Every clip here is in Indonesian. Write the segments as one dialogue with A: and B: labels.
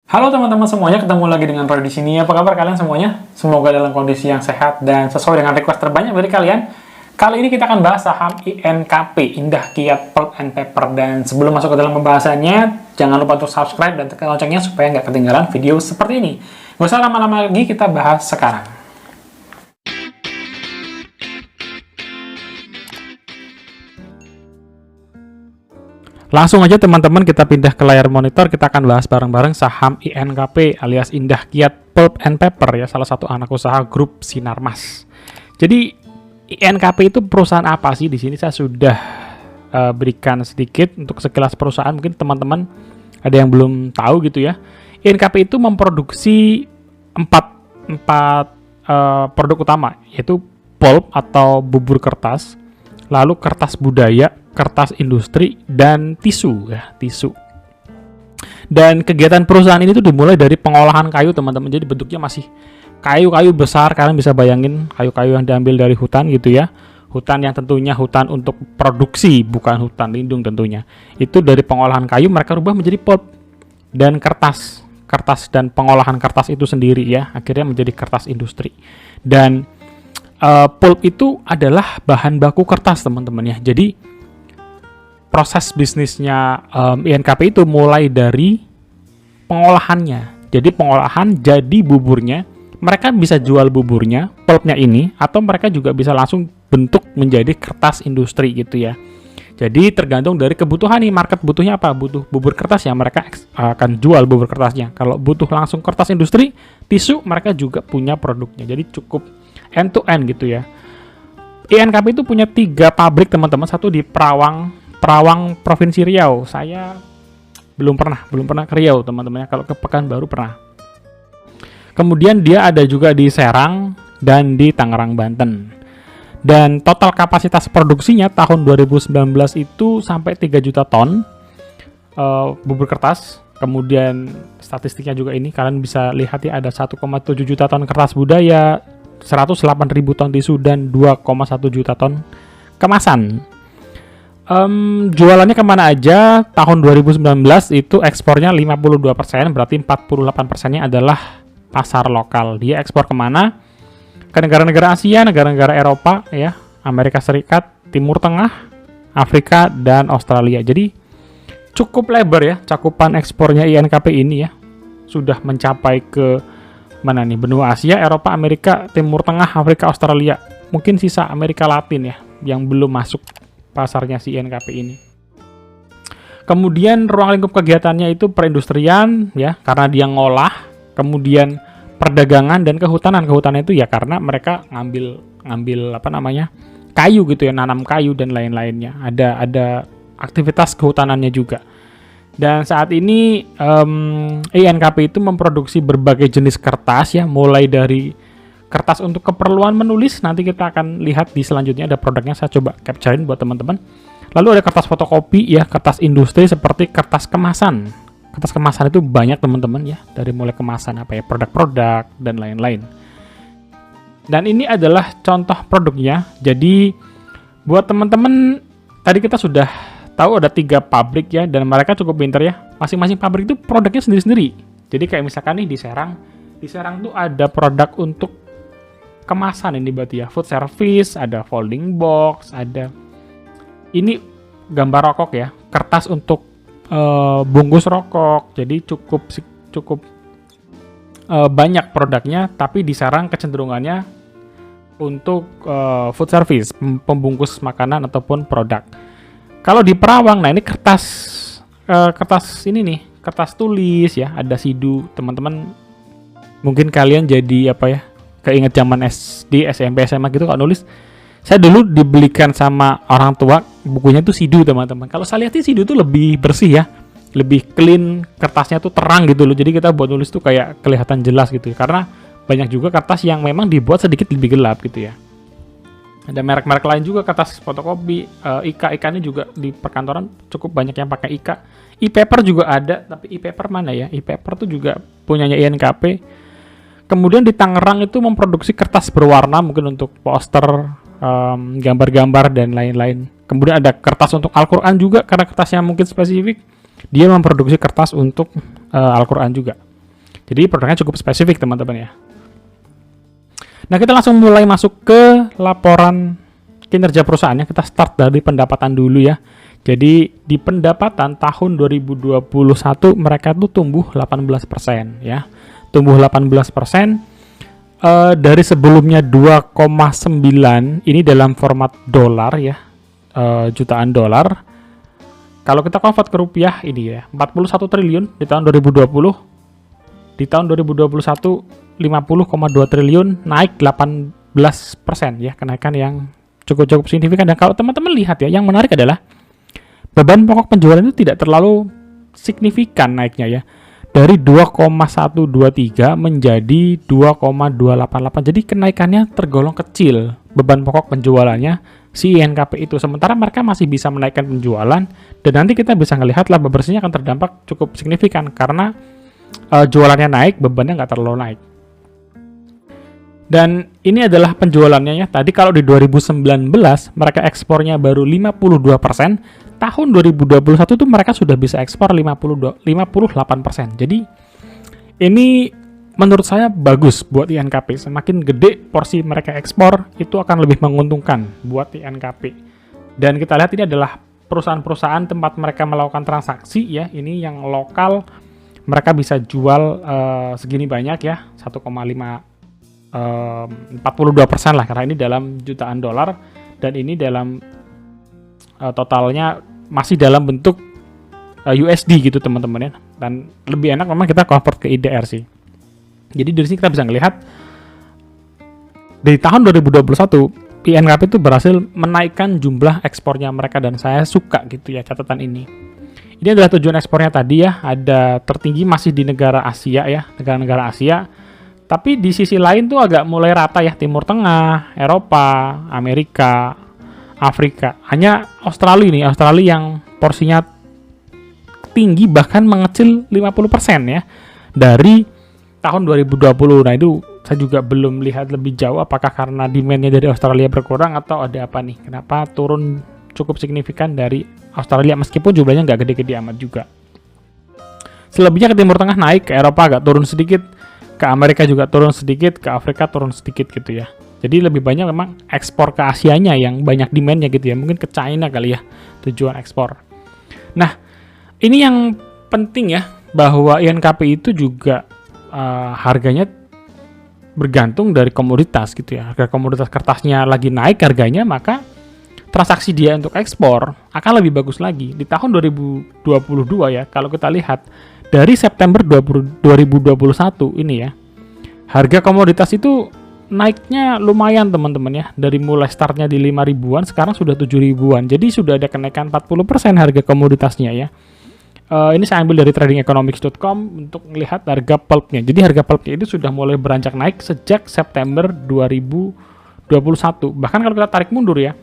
A: Halo teman-teman semuanya, ketemu lagi dengan Roy di sini. Apa kabar kalian semuanya? Semoga dalam kondisi yang sehat dan sesuai dengan request terbanyak dari kalian. Kali ini kita akan bahas saham INKP, Indah Kiat Pulp and Paper. Dan sebelum masuk ke dalam pembahasannya, jangan lupa untuk subscribe dan tekan loncengnya supaya nggak ketinggalan video seperti ini. Nggak usah lama-lama lagi, kita bahas sekarang. Langsung aja teman-teman kita pindah ke layar monitor, kita akan bahas bareng-bareng saham INKP alias Indah Kiat Pulp and Paper ya, salah satu anak usaha grup Sinarmas. Jadi INKP itu perusahaan apa sih? Di sini saya sudah berikan sedikit untuk sekilas perusahaan, mungkin teman-teman ada yang belum tahu gitu ya. INKP itu memproduksi empat produk utama, yaitu pulp atau bubur kertas, lalu kertas budaya, kertas industri, dan tisu ya, tisu. Dan kegiatan perusahaan ini tuh dimulai dari pengolahan kayu teman-teman. Jadi bentuknya masih kayu-kayu besar, kalian bisa bayangin kayu-kayu yang diambil dari hutan gitu ya. Hutan yang tentunya hutan untuk produksi, bukan hutan lindung tentunya. Itu dari pengolahan kayu mereka rubah menjadi pulp dan kertas. Kertas dan pengolahan kertas itu sendiri ya, akhirnya menjadi kertas industri. Dan pulp itu adalah bahan baku kertas teman-teman ya. Jadi proses bisnisnya INKP itu mulai dari pengolahannya. Jadi pengolahan jadi buburnya, mereka bisa jual buburnya, pulpnya ini, atau mereka juga bisa langsung bentuk menjadi kertas industri gitu ya. Jadi tergantung dari kebutuhan nih, market butuhnya apa? Butuh bubur kertas ya, mereka akan jual bubur kertasnya. Kalau butuh langsung kertas industri, tisu, mereka juga punya produknya. Jadi cukup end to end gitu ya. INKP itu punya 3 pabrik teman-teman, satu di Perawang Provinsi Riau. Saya belum pernah ke Riau teman-teman ya. Kalau ke Pekanbaru pernah. Kemudian dia ada juga di Serang dan di Tangerang, Banten. Dan total kapasitas produksinya tahun 2019 itu sampai 3 juta ton bubur kertas. Kemudian statistiknya juga ini kalian bisa lihat ya, ada 1,7 juta ton kertas budaya, 108.000 ton tisu, dan 2,1 juta ton kemasan. Jualannya kemana aja? Tahun 2019 itu ekspornya 52%, berarti 48%-nya adalah pasar lokal. Dia ekspor kemana? Ke negara-negara Asia, negara-negara Eropa, ya, Amerika Serikat, Timur Tengah, Afrika, dan Australia. Jadi cukup lebar ya cakupan ekspornya INKP ini ya. Sudah mencapai ke mana nih? Benua Asia, Eropa, Amerika, Timur Tengah, Afrika, Australia. Mungkin sisa Amerika Latin ya yang belum masuk pasarnya si INKP ini. Kemudian ruang lingkup kegiatannya itu perindustrian ya, karena dia ngolah, kemudian perdagangan dan kehutanan. Kehutanan itu ya karena mereka ngambil apa namanya? Kayu gitu ya, nanam kayu dan lain-lainnya. Ada aktivitas kehutanannya juga. Dan saat ini INKP itu memproduksi berbagai jenis kertas ya, mulai dari kertas untuk keperluan menulis, nanti kita akan lihat di selanjutnya ada produknya, saya coba capturein buat teman-teman. Lalu ada kertas fotokopi ya, kertas industri seperti kertas kemasan. Kertas kemasan itu banyak teman-teman ya, dari mulai kemasan apa ya, produk-produk dan lain-lain. Dan ini adalah contoh produknya. Jadi buat teman-teman, tadi kita sudah tahu ada 3 pabrik ya, dan mereka cukup pintar ya. Masing-masing pabrik itu produknya sendiri-sendiri. Jadi kayak misalkan nih di Serang tuh ada produk untuk kemasan ini berarti ya, food service, ada folding box, ada ini gambar rokok ya, kertas untuk bungkus rokok. Jadi cukup banyak produknya, tapi di Serang kecenderungannya untuk food service, pembungkus makanan ataupun produk. Kalau di Perawang, nah ini kertas ini nih, kertas tulis ya, ada sidu. Teman-teman mungkin kalian jadi apa ya, keinget zaman SD, SMP, SMA gitu kalau nulis. Saya dulu dibelikan sama orang tua bukunya tuh sidu teman-teman. Kalau saya lihat sidu tuh lebih bersih ya, lebih clean, kertasnya tuh terang gitu loh. Jadi kita buat nulis tuh kayak kelihatan jelas gitu ya. Karena banyak juga kertas yang memang dibuat sedikit lebih gelap gitu ya. Ada merek-merek lain juga kertas fotokopi, IKA ini juga di perkantoran cukup banyak yang pakai IKA. E-paper juga ada, tapi e-paper mana ya? E-paper tuh juga punyanya INKP. Kemudian di Tangerang itu memproduksi kertas berwarna mungkin untuk poster, gambar-gambar dan lain-lain. Kemudian ada kertas untuk Al-Quran juga, karena kertasnya mungkin spesifik. Dia memproduksi kertas untuk Al-Quran juga. Jadi produknya cukup spesifik teman-teman ya. Nah, kita langsung mulai masuk ke laporan kinerja perusahaannya. Kita start dari pendapatan dulu ya. Jadi di pendapatan tahun 2021 mereka tuh tumbuh 18% ya. Tumbuh 18%. Dari sebelumnya 2,9 ini dalam format dolar ya, jutaan dolar. Kalau kita convert ke rupiah ini ya 41 triliun di tahun 2020. Di tahun 2021 50,2 triliun, naik 18% ya, kenaikan yang cukup signifikan. Dan kalau teman-teman lihat ya, yang menarik adalah beban pokok penjualan itu tidak terlalu signifikan naiknya ya. Dari 2,123 menjadi 2,288. Jadi kenaikannya tergolong kecil beban pokok penjualannya si INKP itu. Sementara mereka masih bisa menaikkan penjualan, dan nanti kita bisa melihat laba bersihnya akan terdampak cukup signifikan karena jualannya naik, bebannya nggak terlalu naik. Dan ini adalah penjualannya ya. Tadi kalau di 2019 mereka ekspornya baru 52%, tahun 2021 tuh mereka sudah bisa ekspor 58%. Jadi ini menurut saya bagus buat INKP. Semakin gede porsi mereka ekspor, itu akan lebih menguntungkan buat INKP. Dan kita lihat ini adalah perusahaan-perusahaan tempat mereka melakukan transaksi ya. Ini yang lokal, mereka bisa jual segini banyak ya, 42% lah, karena ini dalam jutaan dolar, dan ini dalam totalnya masih dalam bentuk USD gitu teman-teman ya. Dan lebih enak memang kita convert ke IDR sih. Jadi dari sini kita bisa melihat di tahun 2021 INKP itu berhasil menaikkan jumlah ekspornya mereka, dan saya suka gitu ya catatan ini. Ini adalah tujuan ekspornya tadi ya, ada tertinggi masih di negara Asia ya, negara-negara Asia. Tapi di sisi lain tuh agak mulai rata ya, Timur Tengah, Eropa, Amerika, Afrika. Hanya Australia yang porsinya tinggi, bahkan mengecil 50% ya dari tahun 2020. Nah itu saya juga belum lihat lebih jauh apakah karena demand-nya dari Australia berkurang atau ada apa nih. Kenapa turun cukup signifikan dari Australia meskipun jumlahnya nggak gede-gede amat juga. Selebihnya ke Timur Tengah naik, ke Eropa agak turun sedikit, ke Amerika juga turun sedikit, ke Afrika turun sedikit gitu ya. Jadi lebih banyak memang ekspor ke Asianya yang banyak demand-nya gitu ya. Mungkin ke China kali ya tujuan ekspor. Nah, ini yang penting ya, bahwa INKP itu juga harganya bergantung dari komoditas gitu ya. Harga komoditas kertasnya lagi naik harganya, maka transaksi dia untuk ekspor akan lebih bagus lagi. Di tahun 2022 ya, kalau kita lihat dari September 2021 ini ya, harga komoditas itu naiknya lumayan teman-teman ya. Dari mulai startnya di 5 ribuan, sekarang sudah 7 ribuan. Jadi sudah ada kenaikan 40% harga komoditasnya ya. Ini saya ambil dari tradingeconomics.com untuk melihat harga pulpnya. Jadi harga pulpnya itu sudah mulai beranjak naik sejak September 2021. Bahkan kalau kita tarik mundur ya,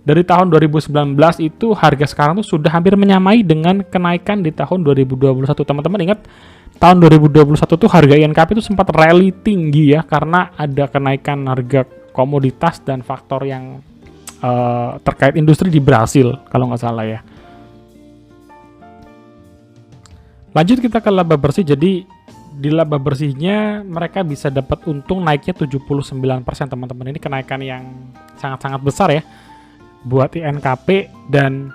A: dari tahun 2019 itu harga sekarang tuh sudah hampir menyamai dengan kenaikan di tahun 2021. Teman-teman ingat, tahun 2021 tuh harga INKP itu sempat rally tinggi ya, karena ada kenaikan harga komoditas dan faktor yang terkait industri di Brasil kalau nggak salah ya. Lanjut kita ke laba bersih. Jadi di laba bersihnya mereka bisa dapat untung naiknya 79% teman-teman. Ini kenaikan yang sangat-sangat besar ya buat INKP. Dan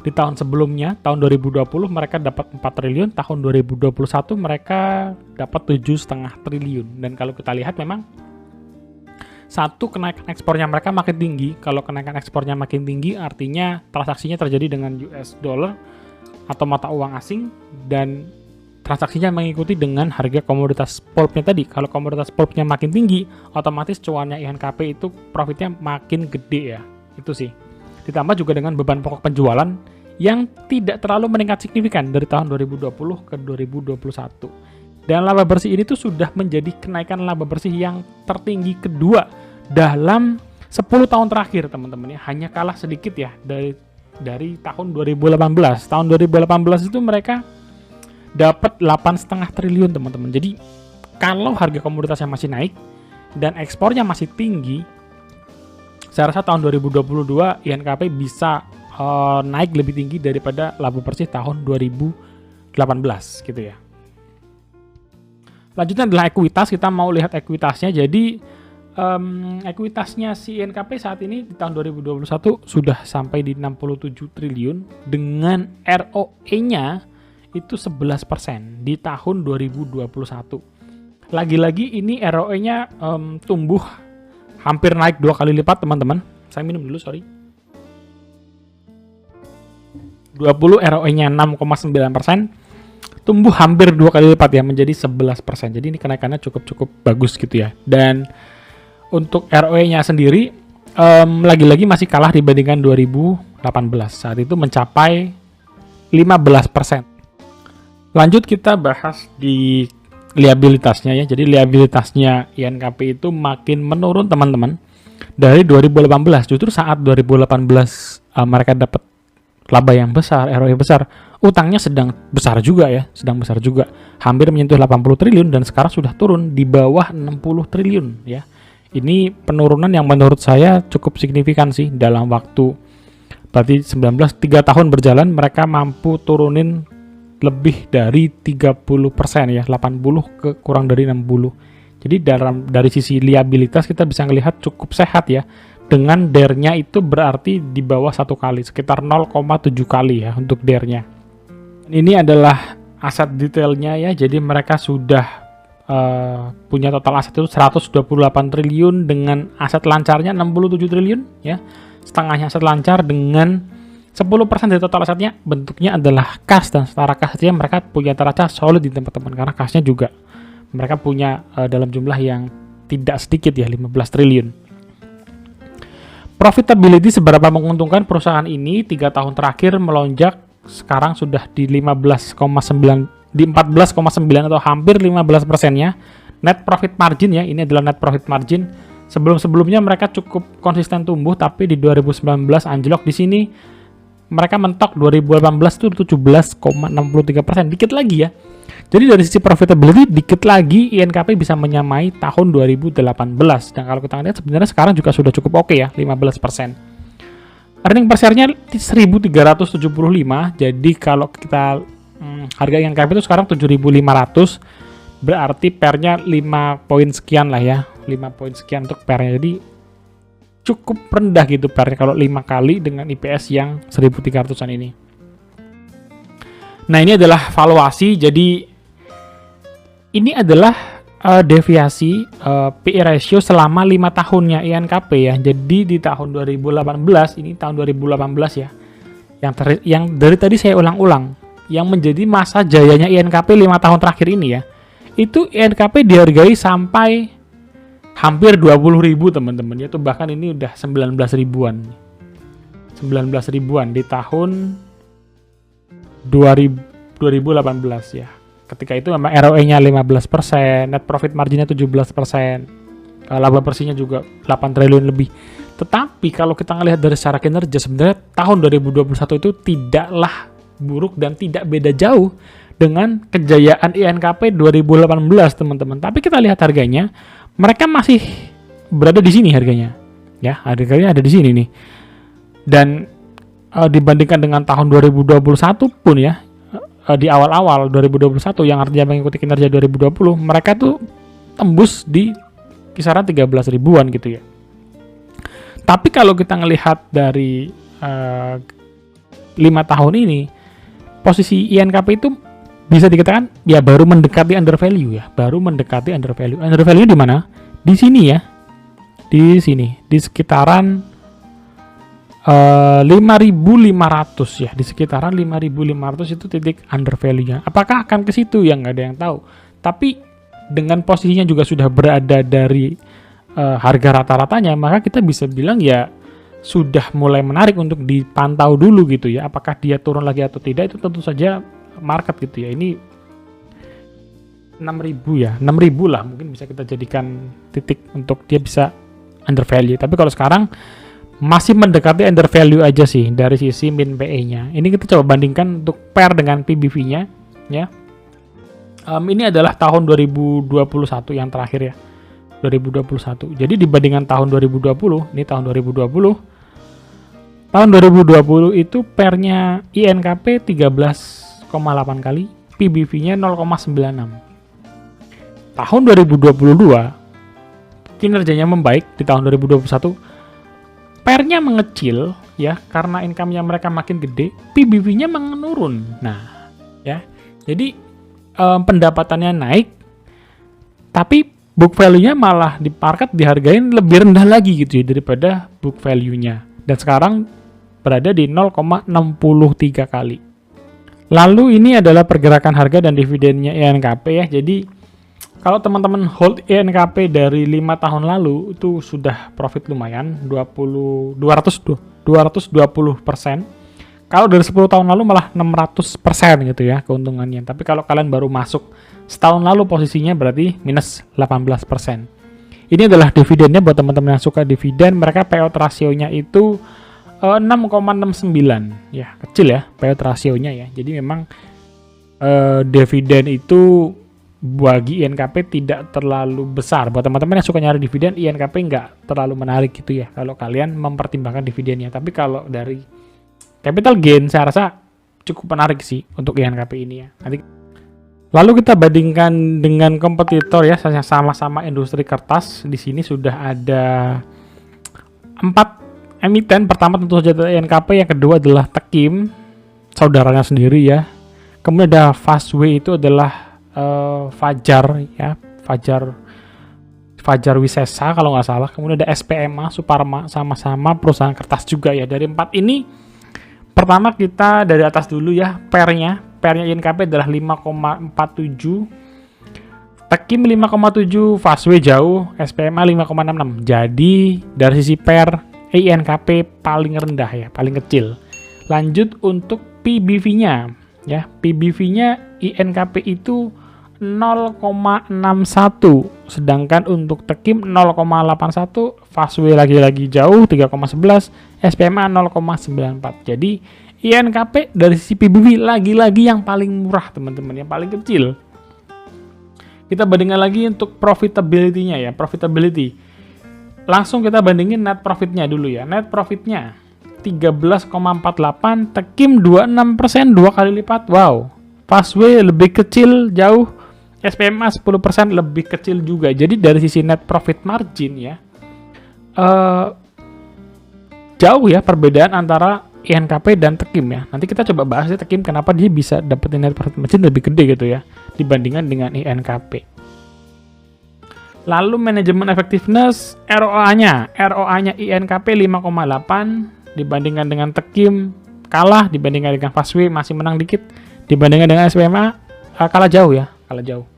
A: di tahun sebelumnya, tahun 2020 mereka dapat 4 triliun, tahun 2021 mereka dapat 7,5 triliun. Dan kalau kita lihat memang satu, kenaikan ekspornya mereka makin tinggi. Kalau kenaikan ekspornya makin tinggi artinya transaksinya terjadi dengan US dollar atau mata uang asing, dan transaksinya mengikuti dengan harga komoditas pulpnya tadi. Kalau komoditas pulpnya makin tinggi, otomatis cuannya INKP itu profitnya makin gede ya. Itu sih. Ditambah juga dengan beban pokok penjualan yang tidak terlalu meningkat signifikan dari tahun 2020 ke 2021. Dan laba bersih ini tuh sudah menjadi kenaikan laba bersih yang tertinggi kedua dalam 10 tahun terakhir teman-teman ya. Hanya kalah sedikit ya dari tahun 2018. Tahun 2018 itu mereka dapat 8,5 triliun teman-teman. Jadi kalau harga komoditasnya masih naik dan ekspornya masih tinggi, saya rasa tahun 2022 INKP bisa naik lebih tinggi daripada laba bersih tahun 2018 gitu ya. Lanjutnya adalah ekuitas. Kita mau lihat ekuitasnya. Jadi ekuitasnya si INKP saat ini di tahun 2021 sudah sampai di 67 triliun dengan ROE-nya itu 11% di tahun 2021. Lagi-lagi ini ROE-nya tumbuh hampir naik 2 kali lipat, teman-teman. Saya minum dulu, sorry. 20 ROE-nya 6,9%, tumbuh hampir 2 kali lipat ya, menjadi 11%. Jadi ini kenaikannya cukup bagus gitu ya. Dan untuk ROE-nya sendiri lagi-lagi masih kalah dibandingkan 2018. Saat itu mencapai 15%. Lanjut kita bahas di liabilitasnya ya. Jadi liabilitasnya INKP itu makin menurun, teman-teman. Dari 2018, justru saat 2018 mereka dapat laba yang besar, ROE besar, utangnya sedang besar juga ya, hampir menyentuh 80 triliun dan sekarang sudah turun di bawah 60 triliun ya. Ini penurunan yang menurut saya cukup signifikan sih dalam waktu berarti 3 tahun berjalan mereka mampu turunin lebih dari 30% ya, 80 ke kurang dari 60. Jadi dari sisi liabilitas kita bisa melihat cukup sehat ya. Dengan DER-nya itu berarti di bawah 1 kali, sekitar 0,7 kali ya untuk DER-nya. Ini adalah aset detailnya ya, jadi mereka sudah punya total aset itu 128 triliun dengan aset lancarnya 67 triliun ya. Setengahnya aset lancar dengan 10% dari total asetnya bentuknya adalah kas, dan setara kasnya mereka punya neraca solid di teman-teman karena kasnya juga mereka punya dalam jumlah yang tidak sedikit ya, 15 triliun. Profitability seberapa menguntungkan perusahaan ini 3 tahun terakhir melonjak, sekarang sudah di 14,9 atau hampir 15%-nya. Net profit margin ya, ini adalah net profit margin. Sebelum-sebelumnya mereka cukup konsisten tumbuh, tapi di 2019 anjlok. Di sini mereka mentok 2018 itu 17,63%, dikit lagi ya. Jadi dari sisi profitability dikit lagi INKP bisa menyamai tahun 2018. Dan kalau kita lihat sebenarnya sekarang juga sudah cukup oke ya, 15%. Earning per share-nya 1.375. Jadi kalau kita harga INKP itu sekarang 7.500, berarti pernya 5 poin sekian lah ya, 5 poin sekian untuk pernya. Jadi cukup rendah gitu pernya kalau 5 kali dengan IPS yang 1.300-an ini. Nah, ini adalah valuasi. Jadi ini adalah deviasi PE ratio selama 5 tahunnya INKP ya. Jadi di tahun 2018, ini tahun 2018 ya, yang dari tadi saya ulang-ulang, yang menjadi masa jayanya INKP 5 tahun terakhir ini ya, itu INKP dihargai sampai hampir 20.000 teman-teman ya, itu bahkan ini udah 19 ribuan di tahun 2018 ya. Ketika itu memang ROE-nya 15%, net profit marginnya 17%, laba bersihnya juga 8 triliun lebih. Tetapi kalau kita ngelihat dari secara kinerja, sebenarnya tahun 2021 itu tidaklah buruk dan tidak beda jauh dengan kejayaan INKP 2018 teman-teman. Tapi kita lihat harganya, mereka masih berada di sini harganya ya, harganya ada di sini nih. Dan dibandingkan dengan tahun 2021 pun ya, di awal-awal 2021 yang artinya mengikuti kinerja 2020, mereka tuh tembus di kisaran 13 ribuan gitu ya. Tapi kalau kita ngelihat dari 5 tahun ini, posisi INKP itu bisa dikatakan ya baru mendekati undervalue ya, Undervalue di mana? Di sini ya. Di sini, di sekitaran 5.500 ya, di sekitaran 5.500 itu titik undervalue-nya. Apakah akan ke situ ya, nggak ada yang tahu. Tapi dengan posisinya juga sudah berada dari harga rata-ratanya, maka kita bisa bilang ya sudah mulai menarik untuk dipantau dulu gitu ya. Apakah dia turun lagi atau tidak, itu tentu saja market gitu ya. Ini 6.000 ya, 6.000 lah mungkin bisa kita jadikan titik untuk dia bisa undervalue. Tapi kalau sekarang masih mendekati undervalue aja sih dari sisi min PE-nya. Ini kita coba bandingkan untuk pair dengan PBV-nya ya. Ini adalah tahun 2021 yang terakhir ya. 2021. Jadi dibandingkan tahun 2020, ini tahun 2020. Tahun 2020 itu pair-nya INKP 13,8 kali, PBV-nya 0,96. tahun 2022 kinerjanya membaik di tahun 2021, PER-nya mengecil ya karena income-nya mereka makin gede, PBV-nya menurun. Nah, ya. Jadi pendapatannya naik tapi book value-nya malah di market dihargain lebih rendah lagi gitu ya daripada book value-nya. Dan sekarang berada di 0,63 kali. Lalu ini adalah pergerakan harga dan dividennya INKP ya. Jadi kalau teman-teman hold INKP dari 5 tahun lalu itu sudah profit lumayan 220%. Kalau dari 10 tahun lalu malah 600% gitu ya keuntungannya. Tapi kalau kalian baru masuk setahun lalu posisinya berarti minus 18%. Ini adalah dividennya buat teman-teman yang suka dividen. Mereka payout rasionya itu 6,69 ya, kecil ya payout rasionya ya. Jadi memang dividen itu bagi INKP tidak terlalu besar. Buat teman-teman yang suka nyari dividen, INKP nggak terlalu menarik gitu ya kalau kalian mempertimbangkan dividennya. Tapi kalau dari capital gain saya rasa cukup menarik sih untuk INKP ini ya. Lalu kita bandingkan dengan kompetitor ya, sama-sama industri kertas. Di sini sudah ada 4 emiten. Pertama tentu saja INKP, yang kedua adalah Tekim, saudaranya sendiri ya. Kemudian ada Fastway, itu adalah Fajar ya, Fajar Wisesa kalau nggak salah. Kemudian ada SPMA, Suparma, sama-sama perusahaan kertas juga ya. Dari 4 ini, pertama kita dari atas dulu ya, PER-nya INKP adalah 5,47, Tekim 5,7, Fastway jauh, SPMA 5,66. Jadi dari sisi PER, INKP paling rendah ya, paling kecil. Lanjut untuk PBV-nya ya, PBV-nya INKP itu 0,61, sedangkan untuk Tekim 0,81, Fastway lagi-lagi jauh 3,11, SPMA 0,94. Jadi INKP dari sisi PBV lagi-lagi yang paling murah teman-teman, yang paling kecil. Kita bandingkan lagi untuk profitability-nya ya, profitability. Langsung kita bandingin net profit-nya dulu ya. Net profit-nya 13,48, Tekim 26%, 2 kali lipat. Wow. Fastway lebih kecil jauh, SPMA 10% lebih kecil juga. Jadi dari sisi net profit margin ya, jauh ya perbedaan antara INKP dan Tekim ya. Nanti kita coba bahas ya Tekim kenapa dia bisa dapetin net profit margin lebih gede gitu ya dibandingkan dengan INKP. Lalu manajemen effectiveness, ROA-nya INKP 5,8 dibandingkan dengan Tekim kalah, dibandingkan dengan Fastway masih menang dikit, dibandingkan dengan SPMA kalah jauh ya, kalah jauh.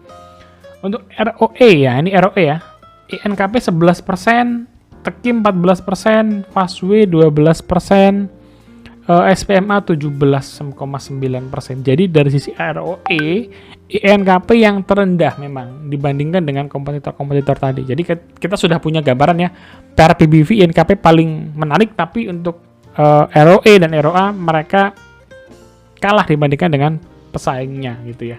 A: Untuk ROE ya, ini ROE ya. INKP 11%, Tekim 14%, Fastway 12%, SPMA 17,9%. Jadi dari sisi ROE, INKP yang terendah memang dibandingkan dengan kompetitor-kompetitor tadi. Jadi kita sudah punya gambaran ya, per PBV INKP paling menarik, tapi untuk ROE dan ROA mereka kalah dibandingkan dengan pesaingnya gitu ya.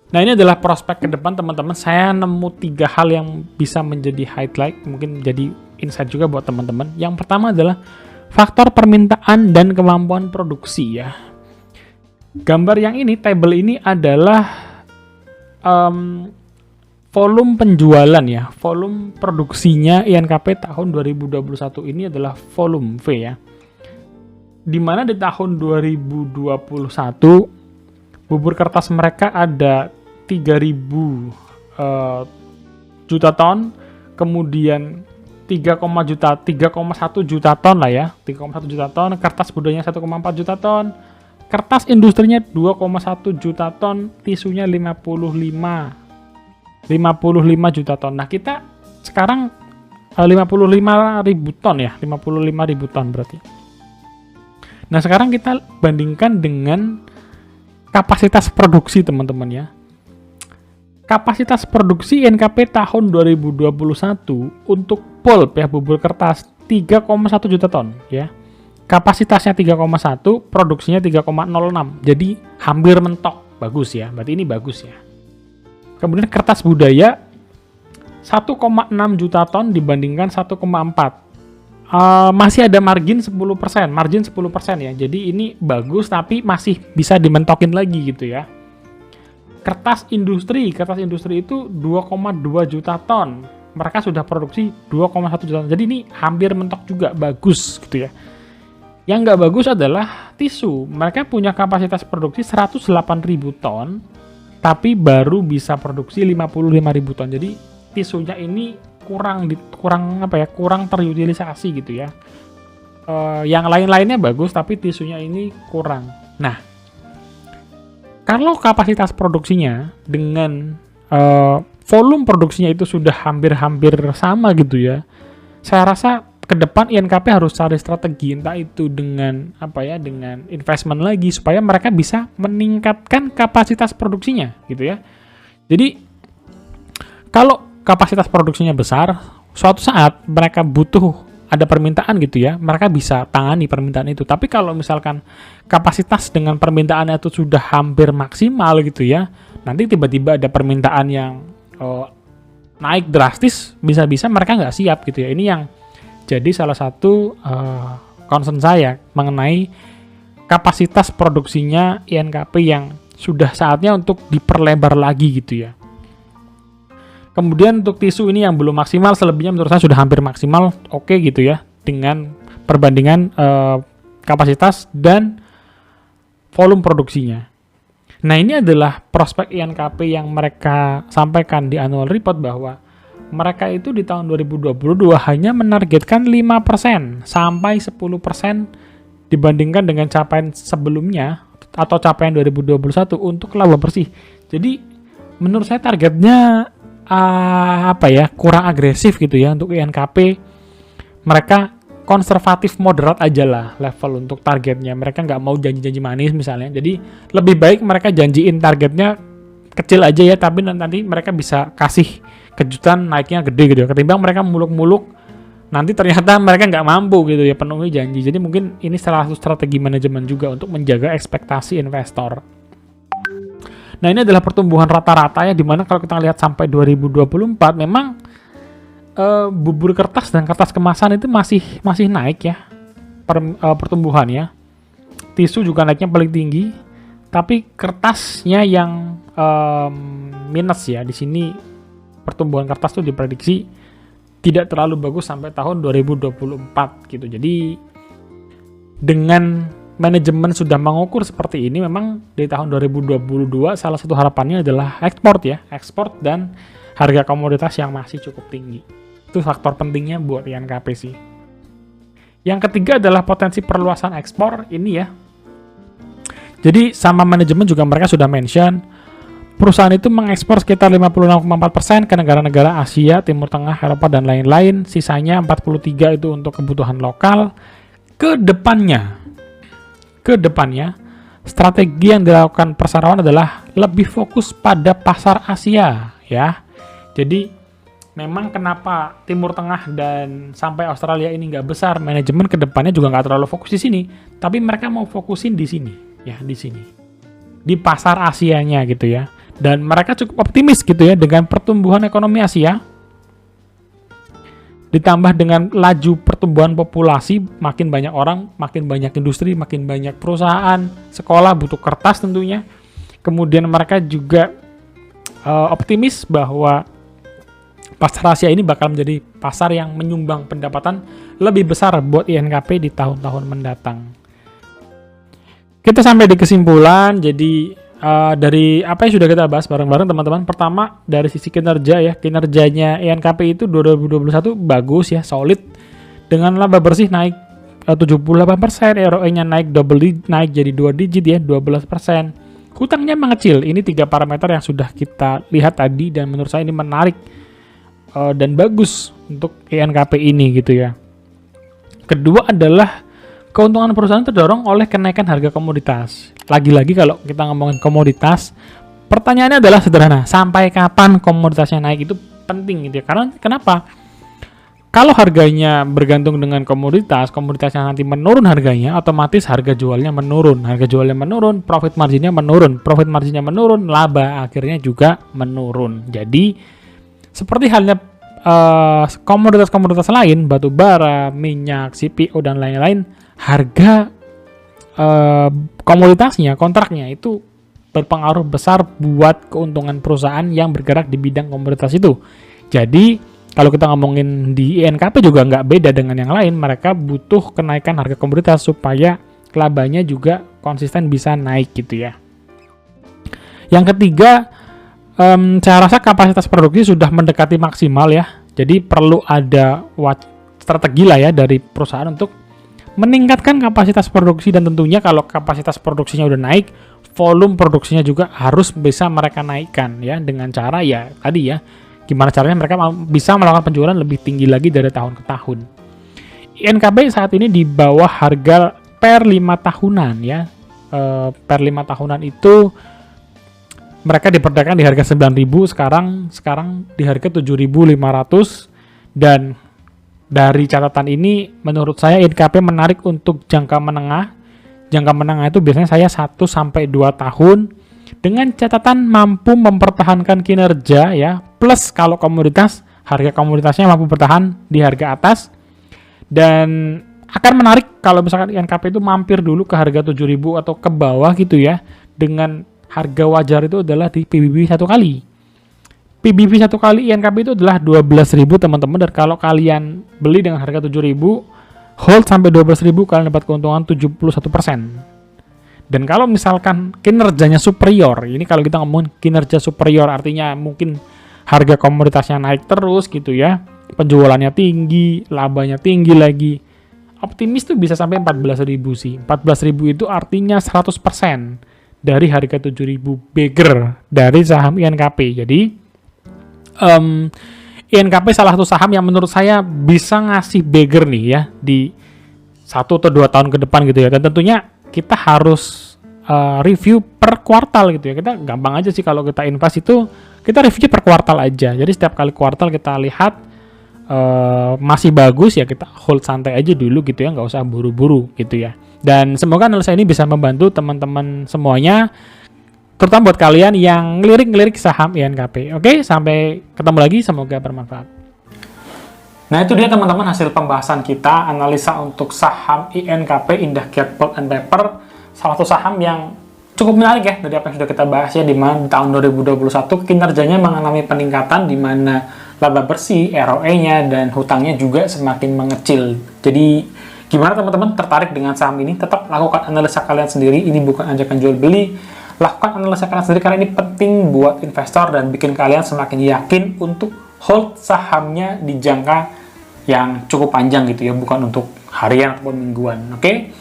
A: Nah, ini adalah prospek ke depan teman-teman. Saya nemu 3 hal yang bisa menjadi highlight, mungkin jadi insight juga buat teman-teman. Yang pertama adalah faktor permintaan dan kemampuan produksi ya. Gambar yang ini, table ini adalah volume penjualan ya, volume produksinya INKP tahun 2021 ini adalah volume V ya. Dimana di tahun 2021 bubur kertas mereka ada 3.000 juta ton, kemudian 3,1 juta ton lah ya, 3,1 juta ton, kertas budaya 1,4 juta ton, kertas industrinya 2,1 juta ton, tisunya 55 juta ton. Nah, kita sekarang 55.000 ton ya, 55.000 ton berarti. Nah, sekarang kita bandingkan dengan kapasitas produksi teman-teman ya. Kapasitas produksi INKP tahun 2021 untuk pulp ya, bubur kertas 3,1 juta ton ya. Kapasitasnya 3,1, produksinya 3,06. Jadi hampir mentok. Bagus ya. Berarti ini bagus ya. Kemudian kertas budaya 1,6 juta ton dibandingkan 1,4. Masih ada margin 10%, margin 10% ya. Jadi ini bagus tapi masih bisa dimentokin lagi gitu ya. Kertas industri itu 2,2 juta ton. Mereka sudah produksi 2,1 juta ton. Jadi ini hampir mentok juga, bagus gitu ya. Yang nggak bagus adalah tisu. Mereka punya kapasitas produksi 108.000 ton, tapi baru bisa produksi 55.000 ton. Jadi tisunya ini kurang terutilisasi gitu ya. Yang lain-lainnya bagus, tapi tisunya ini kurang. Nah, kalau kapasitas produksinya dengan volume produksinya itu sudah hampir-hampir sama gitu ya, saya rasa ke depan INKP harus cari strategi, entah itu dengan dengan investment lagi supaya mereka bisa meningkatkan kapasitas produksinya gitu ya. Jadi kalau kapasitas produksinya besar, suatu saat mereka butuh ada permintaan gitu ya, mereka bisa tangani permintaan itu. Tapi kalau misalkan kapasitas dengan permintaannya itu sudah hampir maksimal gitu ya, nanti tiba-tiba ada permintaan yang naik drastis, bisa-bisa mereka nggak siap gitu ya. Ini yang jadi salah satu concern saya mengenai kapasitas produksinya INKP yang sudah saatnya untuk diperlebar lagi gitu ya. Kemudian untuk tisu ini yang belum maksimal, selebihnya menurut saya sudah hampir maksimal, oke gitu ya, dengan perbandingan kapasitas dan volume produksinya. Nah, ini adalah prospek INKP yang mereka sampaikan di annual report, bahwa mereka itu di tahun 2022 hanya menargetkan 5% sampai 10% dibandingkan dengan capaian sebelumnya atau capaian 2021 untuk laba bersih. Jadi menurut saya targetnya kurang agresif gitu ya untuk INKP. Mereka konservatif moderat aja lah level untuk targetnya. Mereka nggak mau janji-janji manis misalnya. Jadi lebih baik mereka janjiin targetnya kecil aja ya, tapi nanti mereka bisa kasih kejutan naiknya gede gitu ya. Ketimbang mereka muluk-muluk nanti ternyata mereka nggak mampu gitu ya penuhi janji. Jadi mungkin ini salah satu strategi manajemen juga untuk menjaga ekspektasi investor. Nah, ini adalah pertumbuhan rata-rata ya, dimana kalau kita lihat sampai 2024 memang bubur kertas dan kertas kemasan itu masih naik ya pertumbuhannya. Tisu juga naiknya paling tinggi, tapi kertasnya yang minus ya. Di sini pertumbuhan kertas tuh diprediksi tidak terlalu bagus sampai tahun 2024 gitu. Jadi dengan manajemen sudah mengukur seperti ini, memang di tahun 2022 salah satu harapannya adalah ekspor dan harga komoditas yang masih cukup tinggi. Itu faktor pentingnya buat INKP sih. Yang ketiga adalah potensi perluasan ekspor ini ya. Jadi sama manajemen juga mereka sudah mention, perusahaan itu mengekspor sekitar 56,4% ke negara-negara Asia, Timur Tengah, Eropa, dan lain-lain. Sisanya 43% itu untuk kebutuhan lokal. Ke depannya, strategi yang dilakukan perseroan adalah lebih fokus pada pasar Asia ya. Jadi memang kenapa Timur Tengah dan sampai Australia ini nggak besar, manajemen ke depannya juga nggak terlalu fokus di sini, tapi mereka mau fokusin di sini ya, di pasar Asianya gitu ya. Dan mereka cukup optimis gitu ya dengan pertumbuhan ekonomi Asia. Ditambah dengan laju pertumbuhan populasi, makin banyak orang, makin banyak industri, makin banyak perusahaan, sekolah butuh kertas tentunya. Kemudian mereka juga optimis bahwa pasar Asia ini bakal menjadi pasar yang menyumbang pendapatan lebih besar buat INKP di tahun-tahun mendatang. Kita sampai di kesimpulan, jadi dari apa yang sudah kita bahas bareng-bareng teman-teman, pertama dari sisi kinerja ya, kinerjanya INKP itu 2021 bagus ya, solid, dengan laba bersih naik 78%, ROE-nya naik jadi 2 digit ya, 12%. Hutangnya mengecil, ini 3 parameter yang sudah kita lihat tadi, dan menurut saya ini menarik dan bagus untuk INKP ini gitu ya. Kedua adalah keuntungan perusahaan terdorong oleh kenaikan harga komoditas. Lagi-lagi kalau kita ngomongin komoditas, pertanyaannya adalah sederhana, sampai kapan komoditasnya naik? Itu penting gitu ya. Karena kenapa? Kalau harganya bergantung dengan komoditasnya nanti menurun harganya, otomatis harga jualnya menurun. Harga jualnya menurun, profit marginnya menurun, laba akhirnya juga menurun. Jadi seperti halnya komoditas-komoditas lain, batu bara, minyak, CPO, dan lain-lain, harga komoditasnya, kontraknya itu berpengaruh besar buat keuntungan perusahaan yang bergerak di bidang komoditas itu. Jadi kalau kita ngomongin di INKP juga nggak beda dengan yang lain, mereka butuh kenaikan harga komoditas supaya labanya juga konsisten bisa naik gitu ya. Yang ketiga, saya rasa kapasitas produksi sudah mendekati maksimal ya. Jadi perlu ada strategi lah ya dari perusahaan untuk meningkatkan kapasitas produksi, dan tentunya kalau kapasitas produksinya udah naik, volume produksinya juga harus bisa mereka naikkan ya, dengan cara ya tadi ya, gimana caranya mereka bisa melakukan penjualan lebih tinggi lagi dari tahun ke tahun. INKP saat ini di bawah harga per 5 tahunan ya. Per 5 tahunan itu mereka diperdagangkan di harga 9.000, sekarang di harga 7.500, dan dari catatan ini menurut saya INKP menarik untuk jangka menengah. Jangka menengah itu biasanya saya 1 sampai 2 tahun dengan catatan mampu mempertahankan kinerja ya, plus kalau komoditas, harga komoditasnya mampu bertahan di harga atas, dan akan menarik kalau misalkan INKP itu mampir dulu ke harga 7.000 atau ke bawah gitu ya, dengan harga wajar itu adalah di PBB 1 kali. PBB 1 kali INKP itu adalah 12.000 teman-teman, dan kalau kalian beli dengan harga 7.000, hold sampai 12.000, kalian dapat keuntungan 71%. Dan kalau misalkan kinerjanya superior, ini kalau kita ngomong kinerja superior artinya mungkin harga komoditasnya naik terus gitu ya, penjualannya tinggi, labanya tinggi lagi, optimis tuh bisa sampai 14.000 sih. 14.000 itu artinya 100% dari harga 7.000 bagger dari saham INKP. Jadi INKP salah satu saham yang menurut saya bisa ngasih bagger nih ya di 1 atau 2 tahun ke depan gitu ya. Dan tentunya kita harus review per kuartal gitu ya. Kita gampang aja sih kalau kita invest itu, kita review per kuartal aja. Jadi setiap kali kuartal kita lihat masih bagus ya, kita hold santai aja dulu gitu ya, nggak usah buru-buru gitu ya. Dan semoga analisa ini bisa membantu teman-teman semuanya, terutama buat kalian yang ngelirik-ngelirik saham INKP. Oke, sampai ketemu lagi, semoga bermanfaat. Nah itu dia teman-teman hasil pembahasan kita, analisa untuk saham INKP, Indah Kiat Pulp and Paper, salah satu saham yang cukup menarik ya dari apa yang sudah kita bahas ya, di mana di tahun 2021 kinerjanya mengalami peningkatan, di mana laba bersih, ROE-nya, dan hutangnya juga semakin mengecil. Jadi gimana teman-teman, tertarik dengan saham ini? Tetap lakukan analisa kalian sendiri, ini bukan ajakan jual beli. Lakukan analisa kalian sendiri karena ini penting buat investor dan bikin kalian semakin yakin untuk hold sahamnya di jangka yang cukup panjang gitu ya, bukan untuk harian ataupun mingguan. Oke?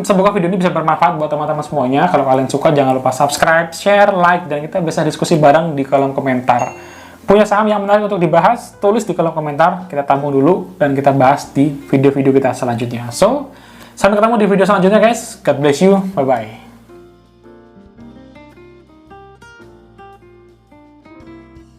A: Semoga video ini bisa bermanfaat buat teman-teman semuanya. Kalau kalian suka, jangan lupa subscribe, share, like, dan kita bisa diskusi bareng di kolom komentar. Punya saham yang menarik untuk dibahas, tulis di kolom komentar, kita tampung dulu, dan kita bahas di video-video kita selanjutnya. So, sampai ketemu di video selanjutnya guys. God bless you, bye-bye.